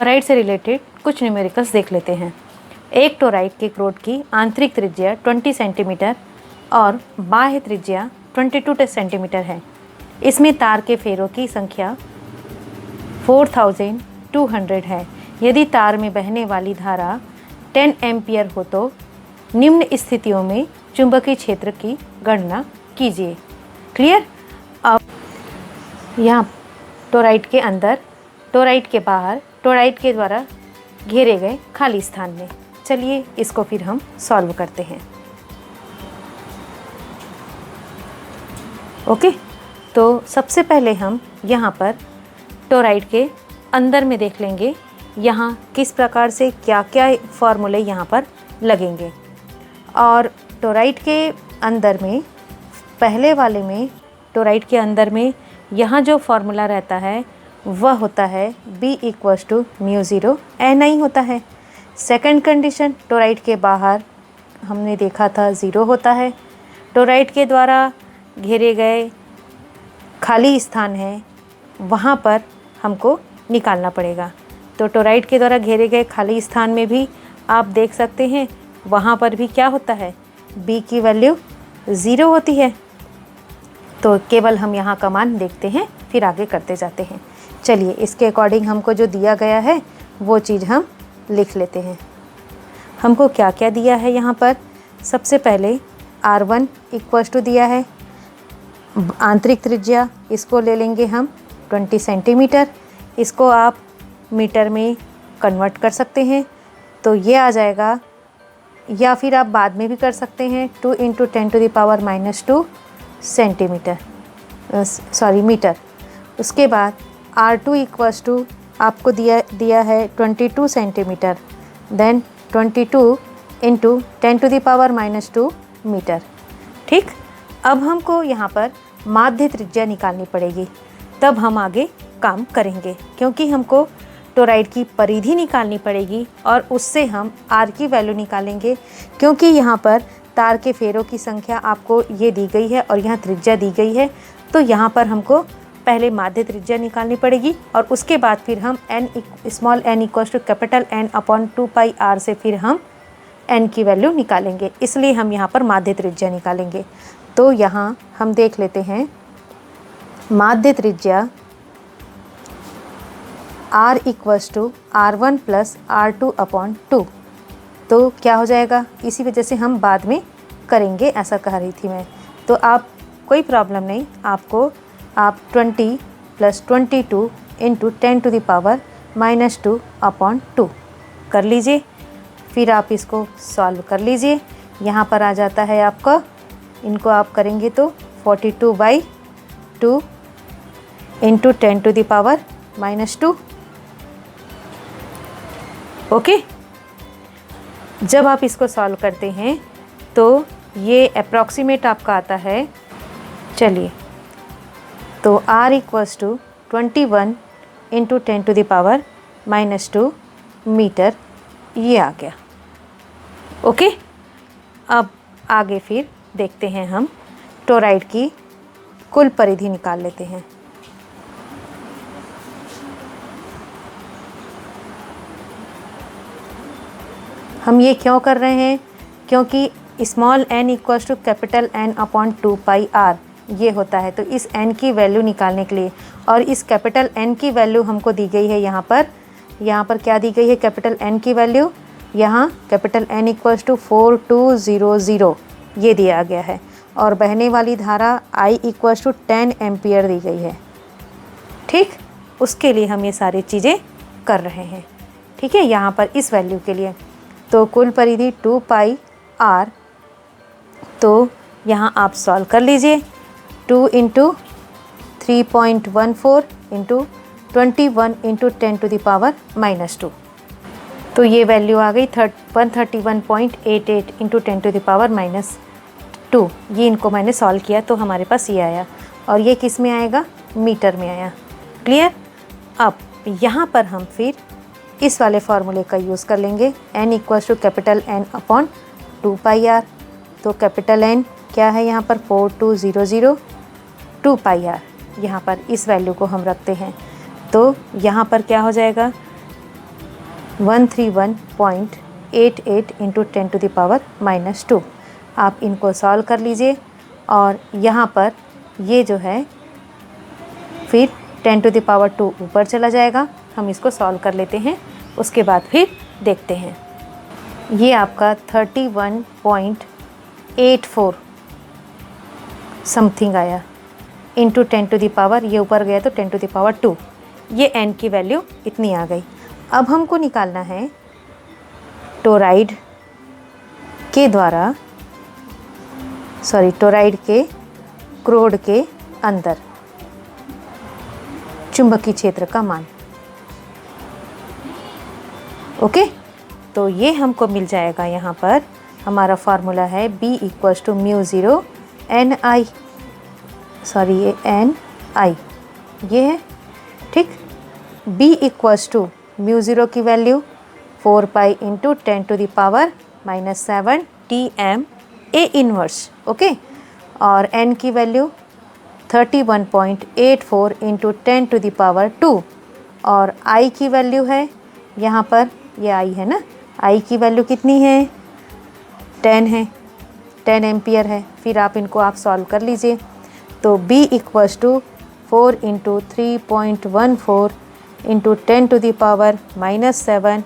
Toroid से related कुछ numericals देख लेते हैं। एक टोराइड के क्रोड की आंतरिक त्रिज्या 20 सेंटीमीटर और बाह्य त्रिज्या 22 सेंटीमीटर है। इसमें तार के फेरों की संख्या 4200 है। यदि तार में बहने वाली धारा 10 एम्पियर हो तो निम्न स्थितियों में चुंबकीय क्षेत्र की गणना कीजिए। क्लियर। अब यहाँ टोराइड के अंदर, टोराइड के बाहर, टोराइड के द्वारा घेरे गए खाली स्थान में, चलिए इसको फिर हम सॉल्व करते हैं। ओके, तो सबसे पहले हम यहाँ पर टोराइड के अंदर में देख लेंगे यहाँ किस प्रकार से क्या क्या फॉर्मूले यहाँ पर लगेंगे। और टोराइड के अंदर में, पहले वाले में, टोराइड के अंदर में यहाँ जो फॉर्मूला रहता है वह होता है B = μ0 Ni होता है। सेकंड कंडीशन, टोराइड के बाहर हमने देखा था 0 होता है। टोराइड के द्वारा घेरे गए खाली स्थान है, वहाँ पर हमको निकालना पड़ेगा। तो टोराइड के द्वारा घेरे गए खाली स्थान में भी आप देख सकते हैं वहाँ पर भी क्या होता है, B की वैल्यू 0 होती है। तो केवल हम यहाँ का मान देखते हैं, फिर आगे करते जाते हैं। चलिए इसके अकॉर्डिंग हमको जो दिया गया है वो चीज़ हम लिख लेते हैं। हमको क्या क्या दिया है यहाँ पर। सबसे पहले R1 = दिया है आंतरिक त्रिज्या, इसको ले लेंगे हम 20 सेंटीमीटर। इसको आप मीटर में कन्वर्ट कर सकते हैं, तो ये आ जाएगा, या फिर आप बाद में भी कर सकते हैं 2 × 10⁻² सेंटीमीटर, मीटर। उसके बाद R2 = आपको दिया है 22 सेंटीमीटर, देन 22 × 10⁻² मीटर। ठीक, अब हमको यहाँ पर माध्य त्रिज्या निकालनी पड़ेगी, तब हम आगे काम करेंगे, क्योंकि हमको टोराइड की परिधि निकालनी पड़ेगी और उससे हम R की वैल्यू निकालेंगे। क्योंकि यहाँ पर तार के फेरों की संख्या आपको ये दी गई है और यहाँ त्रिज्या दी गई है, तो यहाँ पर हमको पहले माध्य त्रिज्या निकालनी पड़ेगी और उसके बाद फिर हम स्मॉल n = N/2πr से फिर हम n की वैल्यू निकालेंगे। इसलिए हम यहाँ पर माध्य त्रिज्या निकालेंगे। तो यहाँ हम देख लेते हैं माध्य त्रिज्या R = R1 + R2/2। तो क्या हो जाएगा, इसी वजह से हम बाद में करेंगे, ऐसा कह रही थी मैं। तो आप कोई प्रॉब्लम नहीं, आप 20 + 22 × 10⁻² कर लीजिए। फिर आप इसको सॉल्व कर लीजिए। यहाँ पर आ जाता है आपका, इनको आप करेंगे तो 42/2 × 10⁻²। ओके, जब आप इसको सॉल्व करते हैं तो ये अप्रॉक्सीमेट आपका आता है। चलिए, तो R = 21 × 10⁻² मीटर, ये आ गया। ओके, अब आगे फिर देखते हैं, हम टोराइड की कुल परिधि निकाल लेते हैं। हम ये क्यों कर रहे हैं, क्योंकि स्मॉल n = N/2πr ये होता है। तो इस n की वैल्यू निकालने के लिए, और इस कैपिटल N की वैल्यू हमको दी गई है यहाँ पर क्या दी गई है कैपिटल N की वैल्यू, यहाँ कैपिटल N = 4200 ये दिया गया है। और बहने वाली धारा I = 10 एम्पियर दी गई है। ठीक, उसके लिए हम ये सारी चीज़ें कर रहे हैं। ठीक है, यहाँ पर इस वैल्यू के लिए। तो कुल परिधि 2πr, तो यहाँ आप सॉल्व कर लीजिए। 2 × 3.14 × 21 × 10⁻²। तो ये वैल्यू आ गई 131.88 × 10⁻²। ये इनको मैंने सॉल्व किया तो हमारे पास ये आया, और ये किस में आएगा, मीटर में आया। क्लियर। अब यहाँ पर हम फिर इस वाले फार्मूले का यूज़ कर लेंगे, n = N/2πr। तो कैपिटल N क्या है यहाँ पर 4200, 2πr यहाँ पर इस वैल्यू को हम रखते हैं। तो यहाँ पर क्या हो जाएगा, 131.88 इंटू 10⁻⁻²। आप इनको सॉल्व कर लीजिए और यहाँ पर ये जो है फिर 10⁻² ऊपर चला जाएगा। हम इसको सॉल्व कर लेते हैं, उसके बाद फिर देखते हैं। ये आपका 31.84 समथिंग आया इंटू 10⁻, ये ऊपर गया तो 10⁻²। ये n की वैल्यू इतनी आ गई। अब हमको निकालना है टोराइड के द्वारा टोराइड के क्रोड के अंदर चुंबकीय क्षेत्र का मान। ओके, तो ये हमको मिल जाएगा। यहाँ पर हमारा फार्मूला है B = μ0 NI, ये NI ये है, ठीक। B = μ0 की value 4π into 10⁻⁻7 Tm A inverse. Okay, और n की वैल्यू 31.84 इंटू 10⁻²। और I की वैल्यू है यहाँ पर, ये I है ना, I की वैल्यू कितनी है 10 है, 10 एम्पियर है। फिर आप इनको सॉल्व कर लीजिए। तो B = 4 इंटू 3.14 इंटू 10⁻⁻7।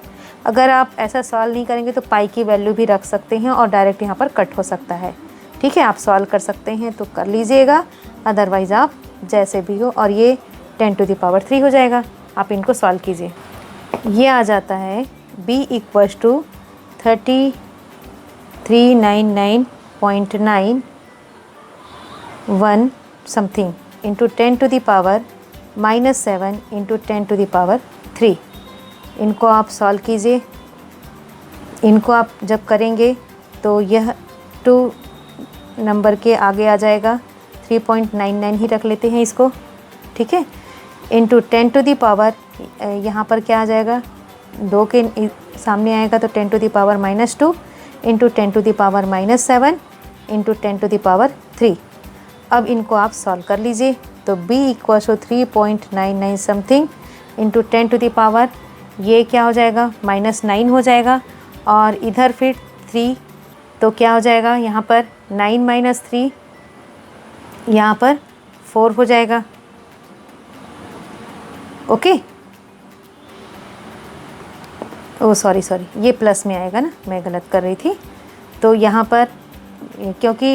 अगर आप ऐसा सॉल्व नहीं करेंगे तो पाई की वैल्यू भी रख सकते हैं और डायरेक्ट यहाँ पर कट हो सकता है। ठीक है, आप सॉल्व कर सकते हैं तो कर लीजिएगा, अदरवाइज़ आप जैसे भी हो। और ये 10⁻³ हो जाएगा। आप इनको सॉल्व कीजिए। ये आ जाता है B = 3399.91 समथिंग इंटू 10⁻⁻7 इंटू 10⁻³ इनको आप सॉल्व कीजिए। इनको आप जब करेंगे तो यह 2 नंबर के आगे आ जाएगा। 3.99 ही रख लेते हैं इसको, ठीक है। इंटू 10⁻, यहाँ पर क्या आ जाएगा, 2 के सामने आएगा तो 10⁻⁻² इंटू 10⁻⁻7 इंटू 10⁻³ अब इनको आप सॉल्व कर लीजिए। तो B = 3.99 समथिंग इंटू 10⁻, ये क्या हो जाएगा -9 हो जाएगा। और इधर फिर 3, तो क्या हो जाएगा यहाँ पर 9 - 3, यहाँ पर 4 हो जाएगा। ओके, ओ सॉरी ये प्लस में आएगा ना, मैं गलत कर रही थी। तो यहाँ पर क्योंकि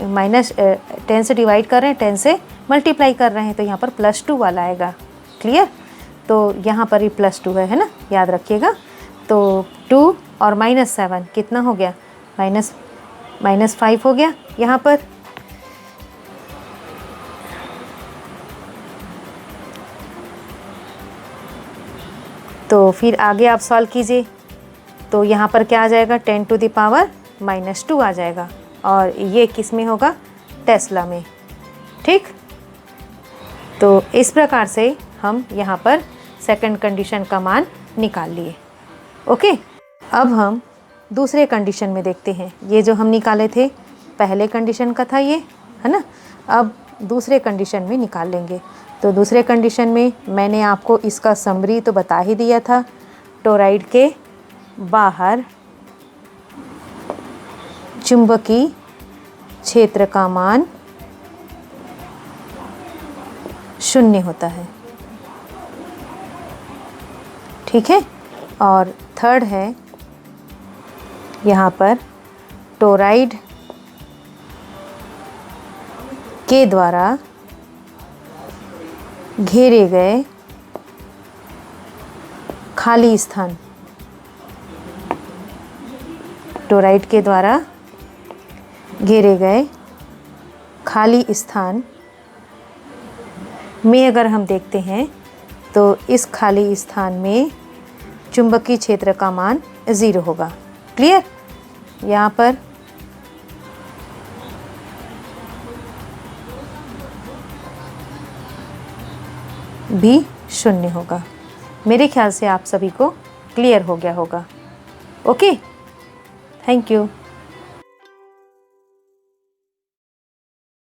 -10 से डिवाइड कर रहे हैं, 10 से मल्टीप्लाई कर रहे हैं, तो यहाँ पर +2 वाला आएगा। क्लियर, तो यहाँ पर ही +2 है ना, याद रखिएगा। तो 2 और -7 कितना हो गया, -5 हो गया यहाँ पर। तो फिर आगे आप सॉल्व कीजिए। तो यहाँ पर क्या आ जाएगा 10⁻⁻² आ जाएगा। और ये किस में होगा, टेस्ला में, ठीक। तो इस प्रकार से हम यहाँ पर सेकंड कंडीशन का मान निकाल लिए। ओके, अब हम दूसरे कंडीशन में देखते हैं। ये जो हम निकाले थे पहले कंडीशन का था ये, है ना। अब दूसरे कंडीशन में निकाल लेंगे। तो दूसरे कंडीशन में मैंने आपको इसका समरी तो बता ही दिया था। टोराइड के बाहर चुंबकीय क्षेत्र का मान 0 होता है, ठीक है। और थर्ड है यहाँ पर टोराइड के द्वारा घेरे गए खाली स्थान, टोराइड के द्वारा घेरे गए खाली स्थान में अगर हम देखते हैं तो इस खाली स्थान में चुंबकीय क्षेत्र का मान 0 होगा। क्लियर, यहाँ पर भी 0 होगा। मेरे ख्याल से आप सभी को क्लियर हो गया होगा। Okay, thank you.